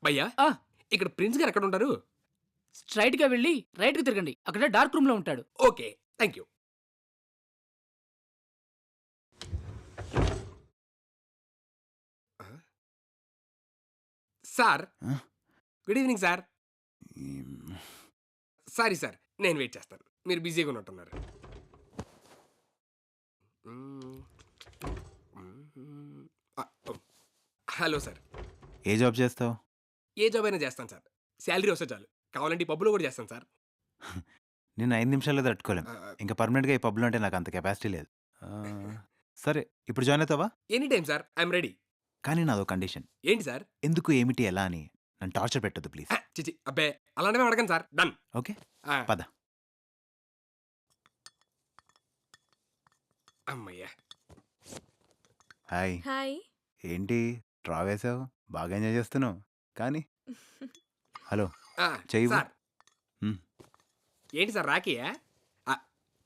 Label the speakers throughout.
Speaker 1: భయ్యా
Speaker 2: ఆ,
Speaker 1: ఇక్కడ ప్రిన్స్ గారు ఎక్కడ ఉంటారు?
Speaker 2: స్ట్రైట్ గా వెళ్ళి రైట్ కి తిరగండి, అక్కడ డార్క్ రూమ్ లో ఉంటాడు.
Speaker 1: Okay, thank you. Sir, good evening sir. Sorry sir, నేను వెయిట్ చేస్తాను, మీరు బిజీగా ఉన్నట్టున్నారు. Hello sir.
Speaker 3: ఏ జాబ్ చేస్తావు?
Speaker 1: ఏ జాబ్ అయినా చేస్తాను సార్, శాలరీ వస్తే చాలు. కావాలంటే ఈ పబ్లో కూడా చేస్తాను సార్.
Speaker 3: నేను 5 నిమిషాల్లో తట్టుకోలేం. ఇంకా పర్మనెంట్గా ఈ పబ్లో అంటే నాకు అంత కెపాసిటీ లేదు. సరే, ఇప్పుడు జాయిన్ అవుతావా?
Speaker 1: Any time sir, I'm ready.
Speaker 3: కానీ నాదో కండిషన్.
Speaker 1: ఏంటి సార్?
Speaker 3: ఎందుకు, ఏమిటి, ఎలా అని నన్ను టార్చర్ పెట్టద్దు ప్లీజ్.
Speaker 1: చిచి అబ్బే, అలాంటివి అడగండి సార్. డన్.
Speaker 3: ఓకే, పద.
Speaker 1: అమ్మయ్యా.
Speaker 3: హాయ్.
Speaker 4: హాయ్.
Speaker 3: ఏంటి డ్రా వేసావు? బాగా ఎంజాయ్ చేస్తున్నావు కానీ. హలో, చెయ్యి.
Speaker 1: సార్ ఏంటి సార్ రాకీయా?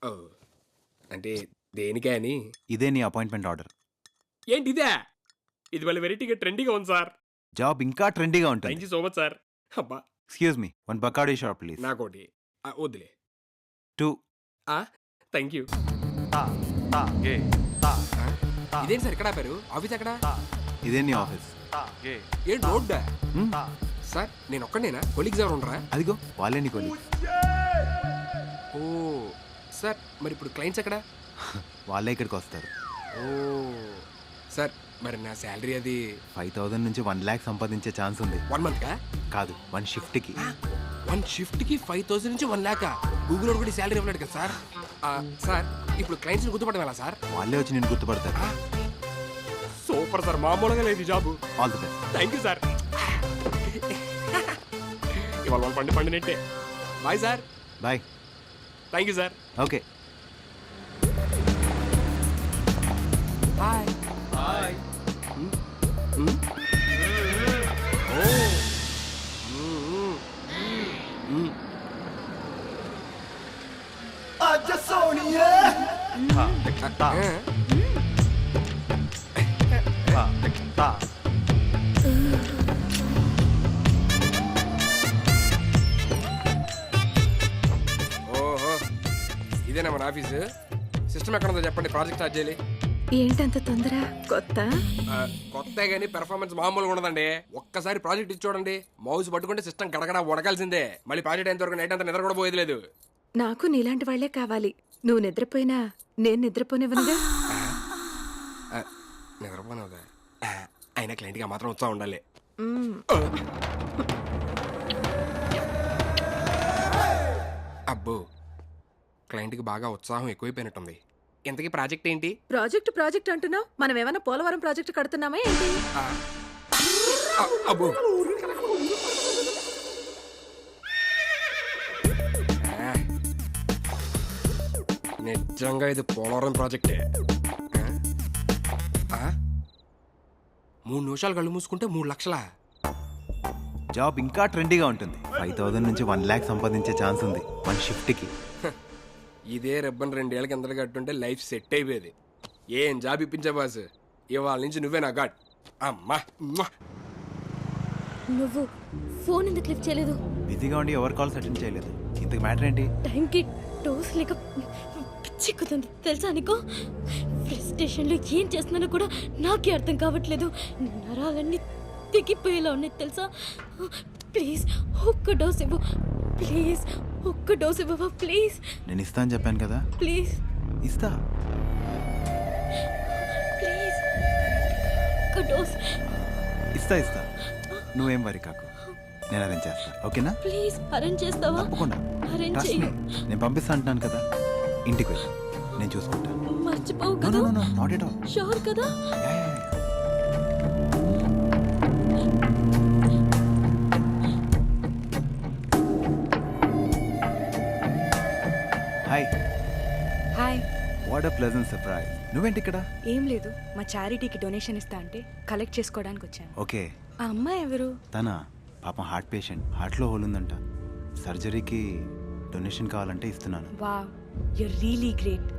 Speaker 1: ఓ అంటే దేనికే అని.
Speaker 3: ఇదే నీ అపాయింట్మెంట్ ఆర్డర్.
Speaker 1: ఏంటి ఇదే? ఇది మళ్ళీ వెరైటీగా ట్రెండీగా ఉంది సార్.
Speaker 3: జాబ్ ఇంకా ట్రెండీగా
Speaker 1: థ్యాంక్
Speaker 3: ఉంటుంది.
Speaker 1: You so much sir. అబ్బా,
Speaker 3: ఎక్స్క్యూజ్ మీ, 1 బకాడీ షాప్ ప్లీజ్.
Speaker 1: నాకోటి వద్దులే.
Speaker 3: 2.
Speaker 1: Thank you. ఇదేంటి సార్ ఇక్కడ ఆపారు? ఆఫీస్ ఎక్కడ?
Speaker 3: ఇదే నీ ఆఫీస్.
Speaker 1: ఏంటి రోడ్డా? సార్ నేను ఒక్కడేనా? కొలీగ్స్ ఎవరు ఉండరా?
Speaker 3: అదిగో వాళ్ళే నీ కొలీగ్స్.
Speaker 1: ఓ సార్, మరి ఇప్పుడు క్లయింట్స్ ఎక్కడ?
Speaker 3: వాళ్ళే ఇక్కడికి వస్తారు.
Speaker 1: ఓ సార్, మరి నా శాలరీ అది
Speaker 3: 5,000 నుంచి 1 lakh సంపాదించే ఛాన్స్ ఉంది.
Speaker 1: 1 month కా?
Speaker 3: కాదు, 1 షిఫ్ట్కి.
Speaker 1: 1 షిఫ్ట్కి 5,000 నుంచి 1 lakh? గూగుల్ కూడా శాలరీ ఇవ్వలేడు కదా సార్. సార్ ఇప్పుడు క్లయింట్స్ని గుర్తుపడడం ఎలా సార్?
Speaker 3: వాళ్ళే వచ్చి నేను గుర్తుపడతారు.
Speaker 1: సూపర్ సార్, మామూలుగా లేదు ఈ job.
Speaker 3: All the best.
Speaker 1: Thank you sir. ఇవాళ వాళ్ళు పండినట్టే. Bye sir.
Speaker 3: Bye.
Speaker 1: Thank you sir.
Speaker 3: Okay.
Speaker 1: Hi. Hi. ఓహో, ఇదేనా మన ఆఫీసు? సిస్టమ్ ఎక్కడ ఉందో చెప్పండి, ప్రాజెక్ట్ స్టార్ట్ చేయాలి.
Speaker 4: ఏంటంత తొందర? కొత్త
Speaker 1: కొత్త గానీ పెర్ఫార్మెన్స్ మామూలుగా ఉండదండి. ఒక్కసారి ప్రాజెక్ట్ ఇచ్చి చూడండి, మౌస్ పట్టుకుంటే సిస్టమ్ గడగడ ఉడకాల్సిందే. మళ్ళీ ప్రాజెక్ట్ అయిన వరకు నైట్ అంతా నిద్ర కూడా పోయేది లేదు.
Speaker 4: నాకు నీలాంటి వాళ్లే కావాలి. నువ్వు నిద్రపోయినా నేను నిద్రపోనివ్వనుగా.
Speaker 1: నిద్రపోనవుదా? అయినా క్లయింట్గా మాత్రం ఉత్సాహం ఉండాలి. అబ్బో, క్లయింట్కి బాగా ఉత్సాహం ఎక్కువైపోయినట్టుంది. ఇంతకీ ప్రాజెక్ట్ ఏంటి?
Speaker 4: ప్రాజెక్ట్ అంటున్నావు? మనం ఏమైనా పోలవరం ప్రాజెక్ట్ కడుతున్నామా ఏంటి?
Speaker 1: అబ్బో, నిజంగా ఇది పోలవరం ప్రాజెక్టే. 3 నిమిషాలు కళ్ళు మూసుకుంటే 3 లక్షల.
Speaker 3: జాబ్ ఇంకా ట్రెండీగా ఉంటుంది. 5,000 నుంచి 1 lakh సంపాదించే ఛాన్స్ ఉంది 1 షిఫ్ట్కి.
Speaker 1: ఇదే రెబ్బన్ 2 ఏళ్ళకి ఎంత కట్టుంటే లైఫ్ సెట్ అయిపోయేది. ఏం జాబ్ ఇప్పించా బాస్, ఇవాళ నుంచి నువ్వే నా గాడ్. అమ్మా,
Speaker 5: నువ్వు ఫోన్ ఎందుకు లిఫ్ట్ చేయలేదు?
Speaker 3: బిజీగా ఉండి ఎవరి కాల్స్ అటెండ్ చేయలేదు. ఇంతకు మ్యాటర్ ఏంటి?
Speaker 5: టైంకి డోస్ లేక పిచ్చెక్కుతుంది తెలుసా నీకు? ఫ్రస్ట్రేషన్లో ఏం చేస్తున్నానో కూడా నాకే అర్థం కావట్లేదు. నరాలన్నీ తెగిపోయేలా ఉన్నాయి తెలుసా. ప్లీజ్ ఒక్క డోస్ ఇవ్వు, ప్లీజ్ ఒక్క డోస్ ఇవ్వవా ప్లీజ్?
Speaker 3: నేను ఇస్తా అని చెప్పాను కదా.
Speaker 5: ప్లీజ్
Speaker 3: ఇస్తా.
Speaker 5: ప్లీజ్ ఒక్క డోస్.
Speaker 3: ఇస్తా. నువ్వేం వరి కాకు, నేను అరేంజ్ చేస్తా. ఓకేనా?
Speaker 5: ప్లీజ్ అరేంజ్ చేస్తావా?
Speaker 3: తప్పకుండా.
Speaker 5: అరేంజ్ చెయ్యి.
Speaker 3: నేను పంపిస్తా అంటున్నాను కదా, ఇంటికి వెళ్ళి నేను చూసుకుంటాను.
Speaker 5: మర్చిపోవు కదా?
Speaker 3: Not at all.
Speaker 5: షూర్ కదా?
Speaker 3: Hi.
Speaker 4: Hi.
Speaker 3: What a pleasant surprise. నువ్వేంటి ఇక్కడ?
Speaker 4: ఏం లేదు, మా చారిటీకి డొనేషన్ ఇస్తా అంటే కలెక్ట్ చేసుకోవడానికి వచ్చాను.
Speaker 3: ఓకే.
Speaker 4: ఆ అమ్మాయి ఎవరు?
Speaker 3: తన పాపం హార్ట్ పేషెంట్, హార్ట్లో హోల్ ఉందంట. సర్జరీకి డొనేషన్ కావాలంటే ఇస్తున్నాను.
Speaker 4: Wow, you're really great.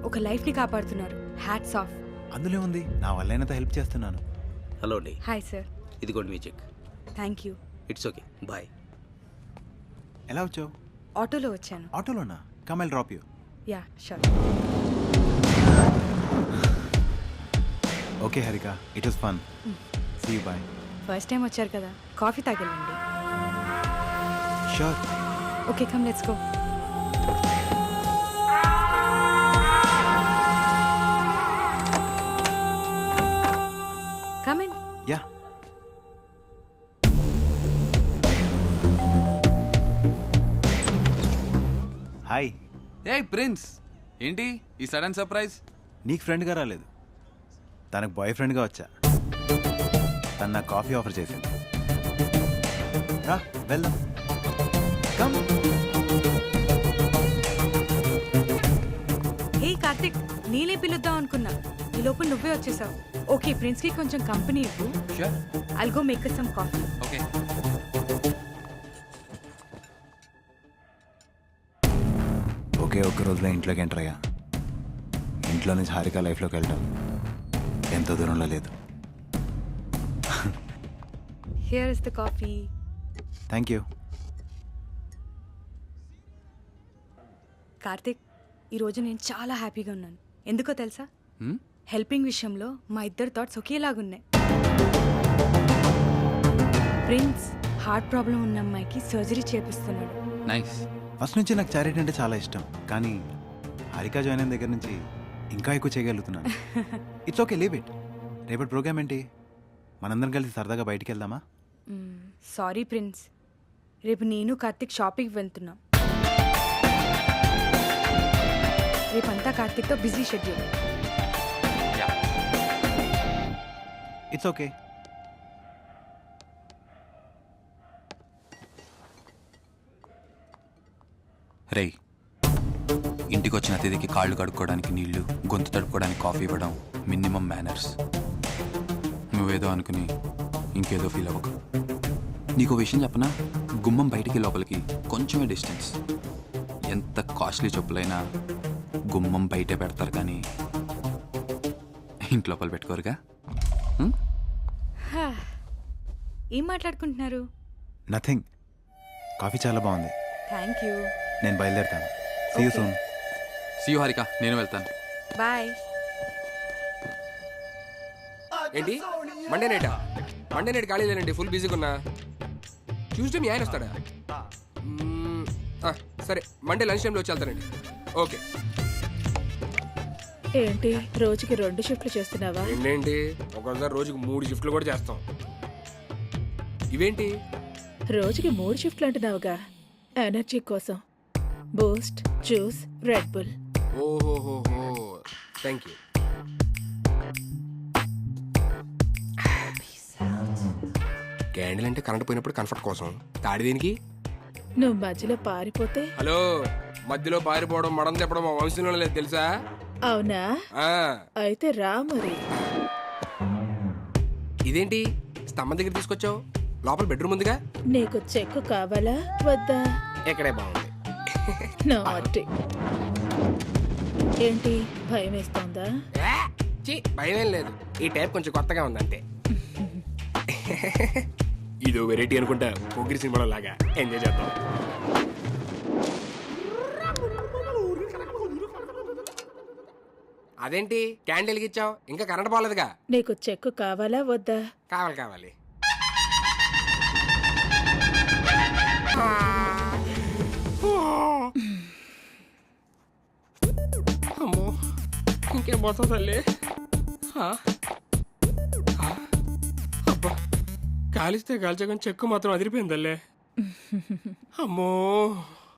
Speaker 4: ఒక లైఫ్ని కాపాడుతున్నారు. Hats off.
Speaker 3: అందులో ఉంది, నా వల్లైనంత హెల్ప్ చేస్తున్నాను.
Speaker 6: హలో అండి.
Speaker 4: Hi sir.
Speaker 6: ఇదిగోండి మీ cheque.
Speaker 4: Thank you.
Speaker 6: It's okay, bye.
Speaker 3: ఎలా వచ్చావు?
Speaker 4: ఆటోలో వచ్చాను.
Speaker 3: ఆటోలోనా? Come I drop you.
Speaker 4: Ya sure.
Speaker 3: Okay Harika, it was fun. See you, bye.
Speaker 4: First time వచ్చారు కదా, కాఫీ తాగెళ్ళండి.
Speaker 3: Sure.
Speaker 4: Okay come let's go. Come in.
Speaker 3: Ya. Hi.
Speaker 7: ఏ prince, ఏంటి ఈ సడన్ సర్ప్రైజ్?
Speaker 3: నీకు ఫ్రెండ్గా రాలేదు, తనకు బాయ్ ఫ్రెండ్గా వచ్చా. తను నాకు కాఫీ ఆఫర్ చేసింది. రా వెళ్దాం. కమ్.
Speaker 4: హే కార్తిక్, నీలే పిలుద్దాం అనుకున్నా, ఈ లోపు నువ్వే వచ్చేసావు. ఓకే, ప్రిన్స్ కి కొంచెం కంపెనీ ఇవ్వు.
Speaker 7: Sure.
Speaker 4: I'll go make some coffee.
Speaker 7: Okay.
Speaker 3: ఒకే ఒక్క రోజులో ఇంట్లోకి ఎంటర్ అయ్యా. ఇంట్లో నుంచి హారిక లైఫ్లోకి వెళ్ళడం ఎంతో దూరంలో లేదు.
Speaker 4: Here is the coffee.
Speaker 3: Thank you.
Speaker 4: Karthik, ఈరోజు నేను చాలా హ్యాపీగా ఉన్నాను. ఎందుకో తెలుసా? హెల్పింగ్ విషయంలో మా ఇద్దరు థాట్స్ ఒకేలాగున్నాయి. ప్రిన్స్ హార్ట్ ప్రాబ్లం ఉన్న అమ్మాయికి సర్జరీ చేపిస్తున్నాడు.
Speaker 7: నైస్.
Speaker 3: ఫస్ట్ నుంచి నాకు చారిటీ అంటే చాలా ఇష్టం, కానీ హారిక జాయిన్ అయిన దగ్గర నుంచి ఇంకా ఎక్కువ చేయగలుగుతున్నాను. It's okay, leave it. రేపటి ప్రోగ్రామ్ ఏంటి? మనందరం కలిసి సరదాగా బయటికి వెళ్దామా?
Speaker 4: సారీ ప్రిన్స్, రేపు నేను కార్తిక్ షాపింగ్కి వెళ్తున్నాం. రేపంతా కార్తిక్తో బిజీ షెడ్యూల్.
Speaker 3: It's okay.
Speaker 7: రేయ్, ఇంటికి వచ్చిన అతిథికి కాళ్ళు కడుక్కోవడానికి నీళ్లు, గొంతు తడుపుకోవడానికి కాఫీ ఇవ్వడం మినిమం మేనర్స్. నువ్వేదో అనుకుని ఇంకేదో ఫీల్ అవ్వకు. నీకు విషయం చెప్పనా? గుమ్మం బయటికి లోపలికి కొంచెమే డిస్టెన్స్. ఎంత కాస్ట్లీ చెప్పులైనా గుమ్మం బయటే పెడతారు, కానీ ఇంటి లోపల పెట్టుకోరుగా.
Speaker 4: ఏం మాట్లాడుకుంటున్నారు?
Speaker 3: నథింగ్. కాఫీ చాలా బాగుంది.
Speaker 4: Thank you.
Speaker 3: నేను బయలుదేరుతాను. See you soon.
Speaker 7: See you Harika, నేను వెళ్తాను.
Speaker 4: బాయ్.
Speaker 1: ఏంటి మండే నైటా? మండే నైట్ ఖాళీ లేనండి, ఫుల్ బిజీగా ఉన్నా. ట్యూస్డే మీ ఆయన వస్తాడా? సరే, మండే లంచ్ టైంలో వచ్చి వెళ్తానండి. ఓకే.
Speaker 8: ఏంటి రోజుకి 2 షిఫ్ట్లు చేస్తున్నావా?
Speaker 1: ఏంటేంటి, ఒక్కోసారి రోజుకి 3 షిఫ్ట్లు కూడా చేస్తాం. ఇవేంటి
Speaker 8: రోజుకి 3 షిఫ్ట్లు అంటున్నావుగా? ఎనర్జీ కోసం బూస్ట్, జ్యూస్, రెడ్ బుల్.
Speaker 1: ఓహోహోహో, థ్యాంక్ యూ. క్యాండిల్ అంటే కరెంట్ పోయినప్పుడు కంఫర్ట్ కోసం, తాడి దేనికి?
Speaker 8: నువ్వు మధ్యలో పారిపోతే?
Speaker 1: హలో, మధ్యలో పారిపోవడం, మడం చెప్పడం మా వంశంలో లేదు తెలుసా?
Speaker 8: అవునా? అయితే రా మరి.
Speaker 1: ఇదేంటి స్తంభం దగ్గర తీసుకొచ్చావు? లోపల బెడ్రూమ్ ఉందిగా.
Speaker 8: నీకు చెక్కు కావాలా వద్దా?
Speaker 1: ఎక్కడే బాగుంది.
Speaker 8: నాటి ఏంటి భయం వేస్తుందా?
Speaker 1: భయం ఏం లేదు, ఈ టైప్ కొంచెం కొత్తగా ఉందంటే. ఇదో వెరైటీ అనుకుంటా, పోకిరి సినిమాలో లాగా. ఎంజాయ్ చేద్దాం. అదేంటి క్యాండిల్ ఇచ్చావు, ఇంకా కరెంట్ పోలేదుగా?
Speaker 8: నీకు చెక్కు కావాలా వద్దా?
Speaker 1: కావాలి కావాలి. అమ్మో, ఇంకేం పోతా తల్లి. అబ్బా, కాలిస్తే కాల్చగా చెక్కు మాత్రం అదిరిపోయిందల్లే. అమ్మో.